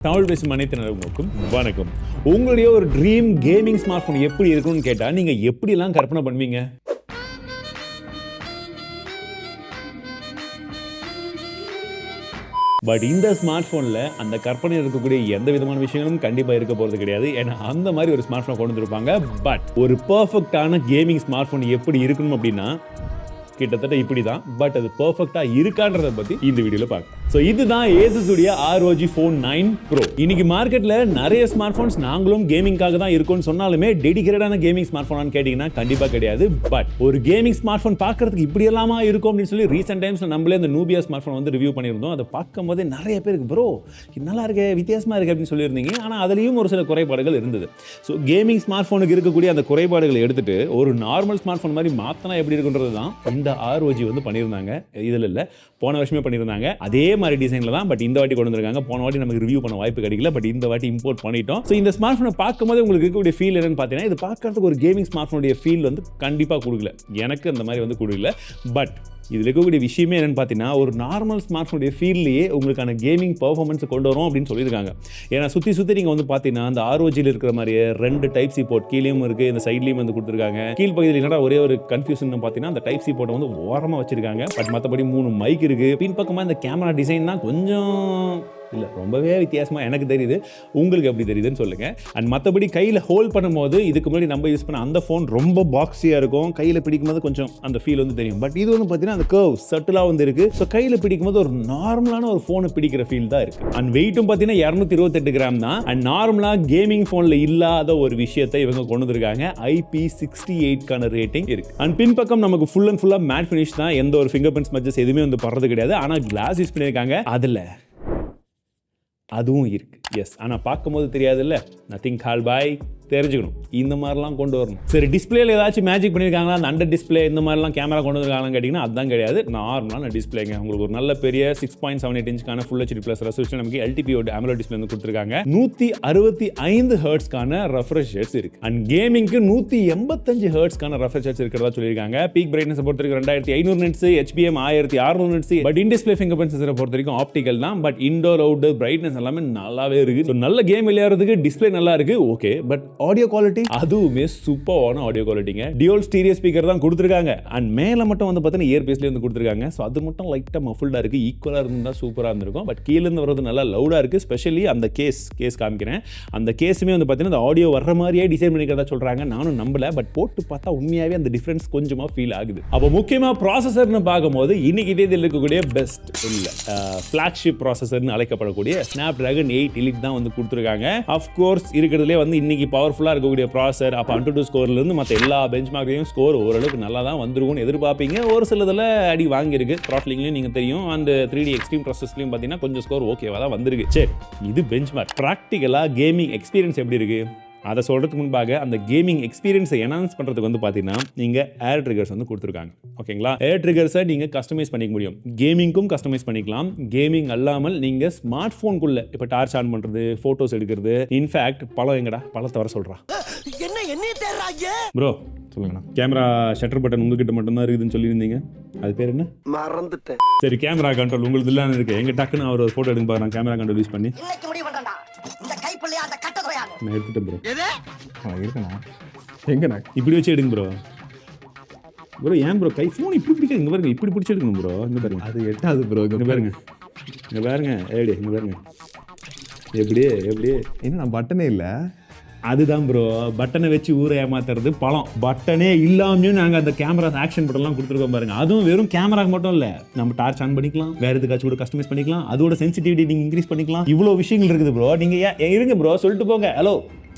தமிழ் பேசும் அனைத்து நலவுக்கும் வணக்கம். உங்களுடைய ஒரு ட்ரீம் கேமிங் ஸ்மார்ட் போன் எப்படி இருக்கும்னு கேட்டா நீங்க எப்படிலாம் கற்பனை பண்ணுவீங்க? பட் இந்த ஸ்மார்ட் போன்ல அந்த கற்பனையில் இருக்கக்கூடிய எந்த விதமான விஷயங்களும் கண்டிப்பா இருக்க போறது கிடையாது. ஏன்னா அந்த மாதிரி ஒரு ஸ்மார்ட் போன் கொண்டு வந்திருப்பாங்க. பட் ஒரு பெர்ஃபெக்டான கேமிங் ஸ்மார்ட் போன் எப்படி இருக்கணும் அப்படின்னா கிட்டத்தட்ட இப்படிதான். பட் அது பெர்ஃபெக்ட்டா இருக்கான்றத பத்தி இந்த வீடியோல பார்க்கலாம். சோ இதுதான் ASUS உடைய ROG Phone 9 Pro. இன்னைக்கு மார்க்கெட்ல நிறைய ஸ்மார்ட் போன்ஸ் நாங்களும் கேமிங்காக தான் இருக்கும்னு சொன்னாலுமே டெடிகேட்டடான கேமிங் ஸ்மார்ட் போனான்னு கேட்டீங்கன்னா கண்டிப்பா கிடையாது. பட் ஒரு கேமிங் ஸ்மார்ட் போன் பார்க்கிறதுக்கு இப்படி எல்லாமா இருக்கும் அப்படின்னு சொல்லி ரீசெண்ட் டைம்ஸ்ல நம்மளே இந்த நூபியா ஸ்மார்ட் போன் வந்து ரிவ்யூ பண்ணியிருந்தோம். அதை பார்க்கும்போது நிறைய பேருக்கு ப்ரோ இது நல்லா இருக்கு, வித்தியாசமா இருக்கு அப்படின்னு சொல்லியிருந்தீங்க. ஆனா அதுலயும் ஒரு சில குறைபாடுகள் இருந்தது. ஸோ கேமிங் ஸ்மார்ட் போனுக்கு இருக்கக்கூடிய அந்த குறைபாடுகளை எடுத்துட்டு ஒரு நார்மல் ஸ்மார்ட் போன் மாதிரி மாத்தினா எப்படி இருக்குன்றது தான் இந்த ROG வந்து பண்ணியிருந்தாங்க. இதில் இல்லை, போன வருஷமே பண்ணியிருந்தாங்க. அதே மாதிரி டிசைனில் தான், பட் இந்த வாட்டி கொண்டு வந்திருக்காங்க. போன வாட்டி நமக்கு ரிவ்யூ பண்ண வாய்ப்பு கிடைக்கல, பட் இந்த வாட்டி இம்போர்ட் பண்ணிட்டோம். ஸோ இந்த ஸ்மார்ட் ஃபோனை பார்க்கும்போது உங்களுக்கு இருக்கக்கூடிய ஃபீல் என்னன்னு பார்த்தீங்கன்னா, இது பார்க்கறதுக்கு ஒரு கேமிங் ஸ்மார்ட் ஃபோனுடைய ஃபீல் வந்து கண்டிப்பாக கொடுக்கல. எனக்கு அந்த மாதிரி வந்து கொடுக்கல. பட் இதில் இருக்கக்கூடிய விஷயமே என்னென்னு பார்த்தீங்கன்னா, ஒரு நார்மல் ஸ்மார்ட் ஃபோனுடைய ஃபீல்லையே உங்களுக்கான கேமிங் பர்ஃபார்மன்ஸை கொண்டு வரும் அப்படின்னு சொல்லியிருக்காங்க. ஏன்னா சுற்றி நீங்கள் வந்து பார்த்தீங்கன்னா அந்த ROGயில் இருக்கிற மாதிரியே 2 டைப் சி போர்ட் கீழேயும் இருக்குது, இந்த சைட்லேயும் வந்து கொடுத்துருக்காங்க. கீழ் பகுதியில் என்னடா ஒரே ஒரு கன்ஃபியூஷன் பார்த்தீங்கன்னா அந்த டைப் சி போர்ட்டை வந்து ஓரமாக வச்சிருக்காங்க. பட் மற்றபடி 3 மைக் இருக்குது. பின் பக்கமாக இந்த கேமரா டிசைன் தான் கொஞ்சம் இல்லை ரொம்பவே வித்தியாசமாக எனக்கு தெரியுது. உங்களுக்கு எப்படி தெரியுதுன்னு சொல்லுங்கள். அண்ட் மற்றபடி கையில் ஹோல்ட் பண்ணும்போது இதுக்கு முன்னாடி நம்ம யூஸ் பண்ண அந்த ஃபோன் ரொம்ப பாக்ஸியாக இருக்கும். கையில் பிடிக்கும்போது கொஞ்சம் அந்த ஃபீல் வந்து தெரியும். பட் இது வந்து பார்த்தீங்கன்னா அந்த கர்வ் சட்டிலாக வந்து இருக்குது. ஸோ கையில் பிடிக்கும்போது ஒரு நார்மலான ஒரு ஃபோனை பிடிக்கிற ஃபீல் தான் இருக்குது. அண்ட் வெயிட்டும் பார்த்தீங்கன்னா 228 கிராம் தான். அண்ட் நார்மலாக கேமிங் ஃபோனில் இல்லாத ஒரு விஷயத்தை இவங்க கொண்டு வந்திருக்காங்க. IP68க்கான ரேட்டிங் இருக்குது. அண்ட் பின்பக்கம் நமக்கு ஃபுல் அண்ட் ஃபுல்லாக மேட் ஃபினிஷ் தான். எந்த ஒரு ஃபிங்கர் பிரிண்ட் ஸ்மட்சஸ் எதுவுமே வந்து படுறது கிடையாது. ஆனால் கிளாஸ் யூஸ் பண்ணியிருக்காங்க. அதில் அதுவும் இருக்கு. எஸ், ஆனால் பார்க்கும்போது தெரியாதுல்ல. நத்திங் கால் பாய் தெரிஞ்சுக்கணும். இந்த மாதிரிலாம் கொண்டு வரணும். சரி, டிஸ்பிளேல ஏதாச்சும் மேஜிக் பண்ணியிருக்காங்களா? அந்த அண்டர் டிஸ்பிளே இந்த மாதிரிலாம் கேமரா கொண்டு வந்துருக்காங்கன்னு கேட்டிங்கன்னா அதுதான் கிடையாது. நார்மலான டிஸ்பிளேங்க. உங்களுக்கு ஒரு நல்ல பெரிய 6.78 இன்ச்சுக்கான ஃபுல் HD ப்ளஸ் ரெசல்யூஷன் நமக்கு LTPO AMOLED டிஸ்பிளே வந்து கொடுத்துருக்காங்க. 165 ஹெர்ட்ஸ்க்கான ரெஃப்ரெஷ் ரேட்ஸ் இருக்கு. அண்ட் கேமிங்க்கு 185 ஹெர்ட்ஸ்க்கான ரெஃப்ரெஷ் ரேட்ஸ் இருக்கிறதா சொல்லியிருக்காங்க. பீக் பிரைட்னஸ் பொறுத்த வரைக்கும் 2500 nits, HBM 1600 nits. But in display fingerprint சென்சரை பொறுத்த வரைக்கும் ஆப்டிகல் தான். பட் இன்டோர் அவுட்டோர் பிரைட்னஸ் எல்லாமே நல்லாவே இருக்கு. ஸோ நல்ல கேம் விளையாடுறதுக்கு டிஸ்பிளே நல்லா இருக்கு, ஓகே. பட் ஆடியோ குவாலிட்டி அதுவுமே சூப்பரான ஆடியோ குவாலிட்டிங்க. டியூவல் ஸ்டீரியோ ஸ்பீக்கர் தான் கொடுத்துருக்காங்க. அண்ட் மேல மட்டும் வந்து பார்த்தீங்கன்னா இயர்பேஸ்லேயே வந்து கொடுத்துருக்காங்க. ஸோ அது மட்டும் லைட்டாக மஃபுல்டாக இருக்குது. ஈக்குவலாக இருந்தால் சூப்பராக இருந்திருக்கும். பட் கீழேருந்து வர்றது நல்லா லவுடாக இருக்குது. ஸ்பெஷலி அந்த கேஸ் காமிக்கிறேன். அந்த கேஸுமே வந்து பார்த்தீங்கன்னா அந்த ஆடியோ வர்ற மாதிரியே டிசைன் பண்ணிக்கிறதா சொல்கிறாங்க. நானும் நம்பல, பட் போட்டு பார்த்தா உண்மையாகவே அந்த டிஃப்ரென்ஸ் கொஞ்சமாக ஃபீல் ஆகுது. அப்போ முக்கியமாக ப்ராசஸர்னு பார்க்கும்போது இன்னைக்கு இதில் இருக்கக்கூடிய பெஸ்ட் இல்லை ஃப்ளாக்ஷிப் ப்ராசஸர்னு அழைக்கப்படக்கூடிய Snapdragon 8 Elite தான் வந்து கொடுத்துருக்காங்க. அஃப்கோர்ஸ் இருக்கிறதுலே வந்து இன்னைக்கு பவர்ஃபுல்லாக இருக்கக்கூடிய ப்ராசஸர். அப்போ AnTuTu ஸ்கோர்லேருந்து மற்ற எல்லா பெஞ்ச்மார்க்லையும் ஸ்கோர் ஓரளவுக்கு நல்லா தான் வந்துருக்கும்னு எதிர்பார்ப்பீங்க. ஒரு சிலதில் அடி வாங்கியிருக்கு. த்ராட்லிங்லையும் நீங்கள் தெரியும். அண்ட் 3D எக்ஸ்ட்ரீம் ப்ராசஸ்லையும் பார்த்தீங்கன்னா கொஞ்சம் ஸ்கோர் ஓகேவாக தான் வந்திருக்கு. சரி, இது பெஞ்ச்மார்க். ப்ராக்டிக்கலாக கேமிங் எக்ஸ்பீரியன்ஸ் எப்படி இருக்குது அதை சொல்கிறதுக்கு முன்பாக அந்த கேமிங் எக்ஸ்பீரியன்ஸை என்ஹான்ஸ் பண்ணுறதுக்கு வந்து பார்த்தீங்கன்னா நீங்கள் ஏர் ட்ரிகர்ஸ் வந்து கொடுத்துருக்காங்க. ஓகேங்களா? ஏர் ட்ரிகர்ஸை நீங்கள் கஸ்டமைஸ் பண்ணிக்க முடியும். கேமிங்க்கும் கஸ்டமைஸ் பண்ணிக்கலாம். கேமிங் அல்லாமல் நீங்கள் ஸ்மார்ட் ஃபோனுக்குள்ளே இப்போ டார்ச் ஆன் பண்ணுறது, ஃபோட்டோஸ் எடுக்கிறது. இன்ஃபேக்ட் பழம் எங்கடா பழத்தை வர சொல்கிறா ப்ரோ சொல்லுங்கண்ணா. கேமரா ஷட்டர் பட்டன் உங்ககிட்ட மட்டும்தான் இருக்குதுன்னு சொல்லியிருந்தீங்க. அது பேர் என்ன? மறந்துட்டேன். சரி, கேமரா கண்ட்ரோல் உங்களுக்கு இல்லைன்னு இருக்கு. எங்க டக்குன்னு அவர் ஒரு ஃபோட்டோ எடுக்க பார்க்குறாங்க. கேமரா கண்ட்ரோல் யூஸ் பண்ணி நான் எடுத்துட்டேன் ப்ரோ. இருக்கண்ணா எங்கண்ணா இப்படி வச்சு எடுங்க ப்ரோ. ப்ரோ ஏன் ப்ரோ கை ஃபோன் இப்படி பிடிக்காது? இங்கே பாருங்க, இப்படி பிடிச்சி எடுக்கணும் ப்ரோ. இங்கே பாருங்க, அது எட்டாது ப்ரோ. இங்கே பாருங்க, இங்கே பாருங்க, ஏடி இங்கே பாருங்க. எப்படி என்ன பட்டனே இல்லை? அதுதான் ப்ரோ, பட்டனை வச்சு ஊரை ஏமாத்துறது பழம். பட்டனே இல்லாமையும் நாங்கள் அந்த கேமரா ஆக்ஷன் பட்டன்லாம் கொடுத்துருக்கோம் பாருங்க. அதுவும் வெறும் கேமராக்கு மட்டும் இல்லை, நம்ம டார்ச் ஆன் பண்ணிக்கலாம், வேறு எதுக்காச்சும் கூட கஸ்டமைஸ் பண்ணிக்கலாம், அதோட சென்சிட்டிவிட்டி நீங்கள் இன்க்ரீஸ் பண்ணிக்கலாம். இவ்வளோ விஷயங்கள் இருக்குது ப்ரோ. நீங்கள் இருங்க ப்ரோ, சொல்லிட்டு போங்க. ஹலோ,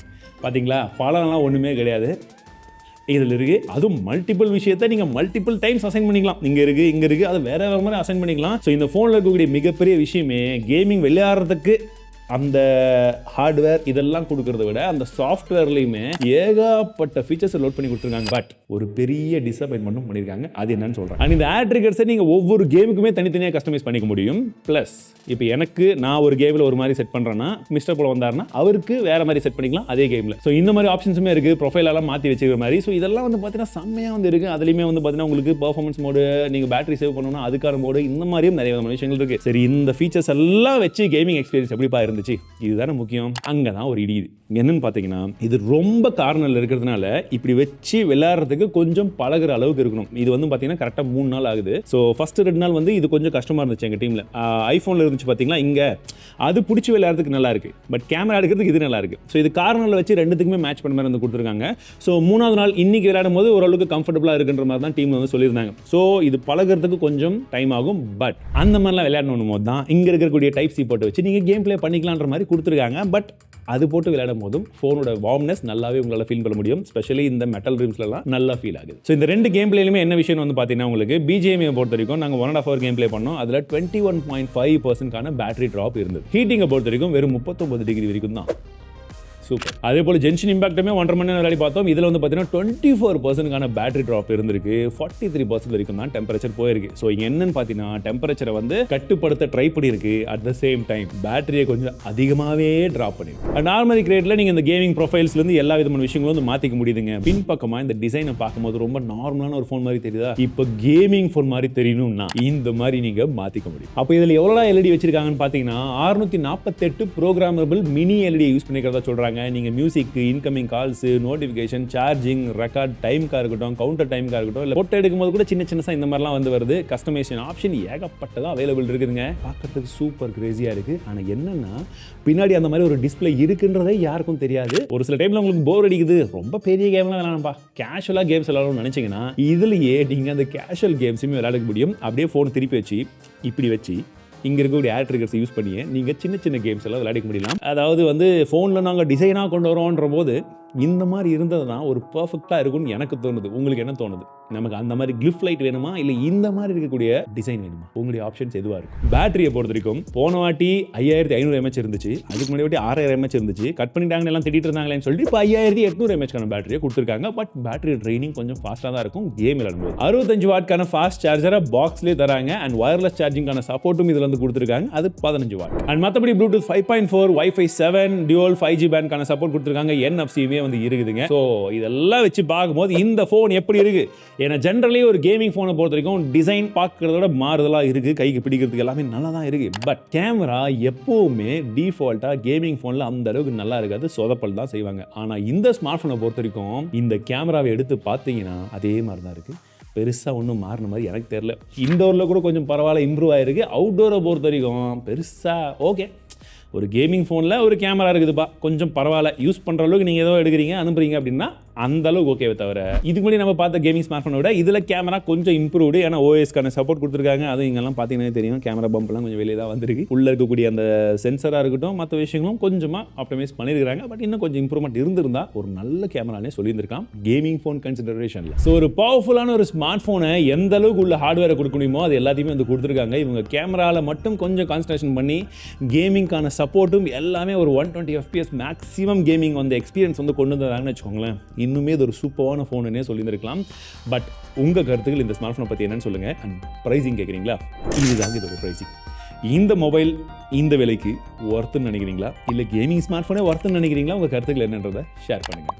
பார்த்தீங்களா? பழம்லாம் ஒன்றுமே கிடையாது இதில் இருக்குது. அதுவும் மல்டிபிள் விஷயத்தை நீங்கள் மல்டிபிள் டைம்ஸ் அசைன் பண்ணிக்கலாம். இங்கே இருக்குது அது வேறு மாதிரி அசைன் பண்ணிக்கலாம். ஸோ இந்த ஃபோனில் இருக்கக்கூடிய மிகப்பெரிய விஷயமே கேமிங் விளையாடுறதுக்கு அந்த ஹார்ட்வேர் இதெல்லாம் கொடுக்கறத விட அந்த சாஃப்ட்வேர்லையுமே ஏகப்பட்ட ஃபீச்சர்ஸ் லோட் பண்ணி கொடுத்துருக்காங்க. பட் ஒரு பெரிய டிசப்பாயின்மெண்ட்டும் பண்ணியிருக்காங்க. அது என்னன்னு சொல்கிறேன். அண்ட் இந்த ஏர் ட்ரிகர்ஸை நீங்கள் ஒவ்வொரு கேமுக்குமே தனித்தனியாக கஸ்டமைஸ் பண்ணிக்க முடியும். ப்ளஸ் இப்போ எனக்கு நான் ஒரு கேமில் ஒரு மாதிரி செட் பண்ணுறேன்னா MrPalam வந்தாருன்னா அவருக்கு வேறு மாதிரி செட் பண்ணிக்கலாம் அதே கேமில். ஸோ இந்த மாதிரி ஆப்ஷன்ஸுமே இருக்குது. ப்ரொஃபைலெல்லாம் மாற்றி வச்சுக்கிற மாதிரி. ஸோ இதெல்லாம் வந்து பார்த்தீங்கன்னா செம்மையாக வந்து இருக்குது. அதுலேயுமே வந்து பார்த்தீங்கன்னா உங்களுக்கு பர்ஃபார்மன்ஸ் மோடு, நீங்கள் பேட்டரி சேவ் பண்ணணும்னா அதுக்கான மோடு, இந்த மாதிரியும் நிறைய விஷயங்கள் இருக்குது. சரி, இந்த ஃபீச்சர்ஸ் எல்லாம் வச்சு கேமிங் எக்ஸ்பீரியன்ஸ் எப்படிப்பா இருந்துச்சு, இதுதானே முக்கியம். அங்கே தான் ஒரு இடி. என்னன்னு பார்த்தீங்கன்னா, இது ரொம்ப கார்னரில் இருக்கிறதுனால இப்படி வச்சு விளையாடுறதுக்கு கொஞ்சம் பழகுற அளவுக்கு இருக்கணும். இது வந்து பார்த்தீங்கன்னா கரெக்டாக 3 நாள் ஆகுது. ஸோ ஃபஸ்ட்டு 2 நாள் வந்து இது கொஞ்சம் கஷ்டமாக இருந்துச்சு எங்கள் டீமில். ஐஃபோனில் இருந்துச்சு பார்த்தீங்களா, இங்கே அது பிடிச்சி விளையாடுறதுக்கு நல்லா இருக்கு, பட் கேமரா எடுக்கிறதுக்கு இது நல்லா இருக்கு. ஸோ இது கார்னரில் வச்சு ரெண்டுத்துக்குமே மேட்ச் பண்ண மாதிரி வந்து கொடுத்துருக்காங்க. ஸோ 3வது நாள் இன்னைக்கு விளையாடும் போது ஓரளவுக்கு கம்ஃபர்டபுளாக இருக்குன்ற மாதிரி தான் டீம் வந்து சொல்லியிருந்தாங்க. ஸோ இது பழகிறதுக்கு கொஞ்சம் டைம் ஆகும், பட் அந்த மாதிரிலாம் விளையாடணும் போது தான் இங்கே இருக்கக்கூடிய டைப் சி போட்டு வச்சு நீங்கள் கேம் ப்ளே பண்ணிக்கலான்ற மாதிரி கொடுத்துருக்காங்க. பட் அது போட்டு விளையாடும் போதும் ஃபோனோட வார்ம்னஸ் நல்லாவே உங்களால் ஃபீல் பண்ண முடியும். ஸ்பெஷலி இந்த மெட்டல் ட்ரீம்ஸ்லாம் நல்லா ஃபீல் ஆகுது. ஸோ இந்த 2 கேம் பிளேலுமே என்ன விஷயம் வந்து பார்த்தீங்கன்னா, உங்களுக்கு BGMI பொறுத்த வரைக்கும் நாங்கள் 1.5 hour கேம் பிளே பண்ணோம். அதில் 21.5% பேட்டரி ட்ராப் இருந்தது. ஹீட்டிங்கை பொறுத்த வரைக்கும் வெறும் 39 டிகிரி வரைக்கும் தான். சூப்பர். அதே போல் ஜென்ஷன் இம்பாக்ட்டுமே 1.5 மணி நேரம் விளையாடி பார்த்தோம். இதில் வந்து பார்த்தீங்கன்னா 24% பேட்டரி ட்ராப் இருந்திருக்கு. 43% வரைக்கும் தான் டெம்பரேச்சர் போயிருக்கு. ஸோ இங்கே என்னன்னு பார்த்தீங்கன்னா, டெம்பரேச்சரை வந்து கட்டுப்படுத்த ட்ரை பண்ணியிருக்கு. அட் த சேம் டைம் பேட்டரியை கொஞ்சம் அதிகமாகவே ட்ராப் பண்ணிருக்கு. நார்மல் கிரேட்ல நீங்கள் இந்த கேமிங் ப்ரொஃபைல்ஸ்லேருந்து எல்லா விதமான விஷயங்களும் வந்து மாற்றிக்க முடியுதுங்க. பின்பக்கமாக இந்த டிசைனை பார்க்கும்போது ரொம்ப நார்மலான ஒரு ஃபோன் மாதிரி தெரியுதா? இப்போ கேமிங் ஃபோன் மாதிரி தெரியணும்னா இந்த மாதிரி நீங்கள் மாற்றிக்க முடியும். அப்போ இதில் எவ்வளோ LED வச்சிருக்காங்கன்னு பார்த்தீங்கன்னா, 648 ப்ரோக்ராமபிள் மினி LED யூஸ் பண்ணிக்கிறதா சொல்கிறாங்க. நீங்க music, incoming calls, notification, charging, record டைம்க்கா இருக்கட்டும், கவுண்டர் டைம்க்கா இருக்கட்டும், இல்லை போட்டோ எடுக்கும்போது கூட சின்ன இந்த மாதிரிலாம் வந்து வருது. கஸ்டமைசேஷன் ஆப்ஷன் ஏகப்பட்டதாக அவைலபிள் இருக்குதுங்க. பார்க்கறதுக்கு சூப்பர் கிரேசியாக இருக்குது. ஆனால் என்னன்னா, பின்னாடி அந்த மாதிரி ஒரு டிஸ்பிளே இருக்குன்றதே யாருக்கும் தெரியாது. ஒரு சில டைமில் உங்களுக்கு போர் அடிக்குது, ரொம்ப பெரிய கேம்லாம் விளையாடணும்பா, கேஷுவலாக கேம்ஸ் விளையாடணும்னு நினச்சிங்கன்னா, இதுலேயே நீங்கள் அந்த கேஷுவல் கேம்ஸுமே விளையாட முடியும். அப்படியே ஃபோன் திருப்பி வச்சு இப்படி வச்சு இங்கே இருக்கக்கூடிய ஏர் ட்ரிகர்ஸ் யூஸ் பண்ணி நீங்கள் சின்ன கேம்ஸ் எல்லாம் விளையாடிக்க முடியலாம். அதாவது வந்து ஃபோனில் நாங்கள் டிசைனாக கொண்டு வரோன்ற போது இந்த மாதிரி இருந்ததுன்னா ஒரு பர்ஃபெக்டாக இருக்கும்னு எனக்கு தோணுது. உங்களுக்கு என்ன தோணுது? நமக்கு அந்த மாதிரி கிளிஃப் லைட் வேணுமா, இல்லை இந்த மாதிரி இருக்கக்கூடிய டிசைன் வேணுமா? உங்களுடைய ஆப்ஷன்ஸ் எதுவாக இருக்கும்? பேட்டரியை பொறுத்த வரைக்கும் போன வாட்டி 5500 mAh இருந்துச்சு, அதுக்கு முன்னாடி வாட்டி 6000 mAh இருந்துச்சு. கட் பண்ணிட்டாங்கன்னு எல்லாம் திட்டிட்டு இருந்தாங்களேன்னு சொல்லிட்டு இப்போ 5800 mAh பேட்டரியை கொடுத்துருக்காங்க. பட் பேட்டரி ட்ரைனிங் கொஞ்சம் ஃபாஸ்ட்டாக தான் இருக்கும் கேம் விளையாடும்போது. 65 வாட்க்கான ஃபாஸ்ட் சார்ஜரை பாக்ஸ்லேயே தராங்க. அண்ட் வயர்லெஸ் சார்ஜிங்கான சப்போர்ட்டும் இதில் வந்து கொடுத்துருக்காங்க. அது 15 வாட். அண்ட் மற்றபடி ப்ளூடூத் 5.4, Wi-Fi 7, டியூவல் 5G பேண்ட்கான சப்போர்ட் கொடுத்துருக்காங்க. NFC வந்து இருக்குதுங்க. ஸோ இதெல்லாம் வச்சு பார்க்கும்போது இந்த ஃபோன் எப்படி இருக்கு? ஏன்னா ஜென்ரலி ஒரு கேமிங் ஃபோனை பொறுத்த வரைக்கும் டிசைன் பார்க்கறதோட மாறுதலாக இருக்கு, கைக்கு பிடிக்கிறதுக்கு எல்லாமே நல்லா தான் இருக்கு. பட் கேமரா எப்பவுமே டிஃபால்ட்டாக கேமிங் ஃபோனில் அந்த அளவுக்கு நல்லா இருக்காது, சொதப்பல் தான் செய்வாங்க. ஆனால் இந்த ஸ்மார்ட் ஃபோனை பொறுத்த வரைக்கும் இந்த கேமராவை எடுத்து பார்த்தீங்கன்னா அதே மாதிரி தான் இருக்கு. பெருசாக ஒன்றும் மாறின மாதிரி எனக்கு தெரியல. இன்டோரில் கூட கொஞ்சம் பரவாயில்ல, இம்ப்ரூவ் ஆகிருக்கு. அவுட்டோரை பொறுத்த வரைக்கும் பெருசாக ஓகே, ஒரு கேமிங் ஃபோனில் ஒரு கேமரா இருக்குதுப்பா, கொஞ்சம் பரவாயில்ல, யூஸ் பண்ணுற அளவுக்கு நீங்கள் ஏதோ எடுக்கிறீங்க அனுப்புறீங்க அப்படின்னா அந்த அளவுக்கு ஓகேவே தவிர, இதுக்கு முன்னாடி நம்ம பார்த்த கேமிங் ஸ்மார்ட் ஃபோனை விட இதில் கேமரா கொஞ்சம் இம்ப்ரூவ்டு. ஏன்னா ஓஎஸ்க்கான சப்போர்ட் கொடுத்துருக்காங்க. அதுவும் இங்கெல்லாம் பார்த்தீங்கன்னா தெரியும், கேமரா பம்ப்லாம் கொஞ்சம் வெளியே தான் வந்திருக்கு. உள்ளே இருக்கக்கூடிய அந்த சென்சராக இருக்கட்டும், மற்ற விஷயங்களும் கொஞ்சமாக ஆப்டிமைஸ் பண்ணியிருக்காங்க. பட் இன்னும் கொஞ்சம் இம்ப்ரூவ்மெண்ட் இருந்திருந்தால் ஒரு நல்ல கேமரானே சொல்லியிருந்திருக்கான் கேமிங் ஃபோன் கன்சிடரேஷனில். ஸோ ஒரு பவர்ஃபுல்லான ஒரு ஸ்மார்ட் ஃபோனை எந்த அளவுக்கு உள்ள ஹார்ட்வேரை கொடுக்க முடியுமோ அது எல்லாத்தையுமே வந்து கொடுத்துருக்காங்க. இவங்க கேமராவில் மட்டும் கொஞ்சம் கான்சன்ட்ரேஷன் பண்ணி கேமிங்கான சப்போர்ட்டும் எல்லாமே ஒரு 120 FPS மேக்ஸிமம் கேமிங் வந்து எக்ஸ்பீரியன்ஸ் வந்து கொண்டு வந்தாங்கன்னு வச்சுக்கோங்களேன். இன்னுமே இது ஒரு சூப்பரான ஃபோனுன்னே சொல்லியிருக்கலாம். பட் உங்கள் கருத்துக்கள் இந்த ஸ்மார்ட் ஃபோனை பற்றி என்னன்னு சொல்லுங்கள். அண்ட் ப்ரைஸிங் கேட்குறீங்களா? இதுதாங்க இதோட ப்ரைஸிங். இந்த மொபைல் இந்த விலைக்கு ஒர்த்துன்னு நினைக்கிறீங்களா, இல்லை கேமிங் ஸ்மார்ட் ஃபோனே ஒர்த்துன்னு நினைக்கிறீங்களா? உங்கள் கருத்துக்கள் என்னன்றதை ஷேர் பண்ணுங்கள்.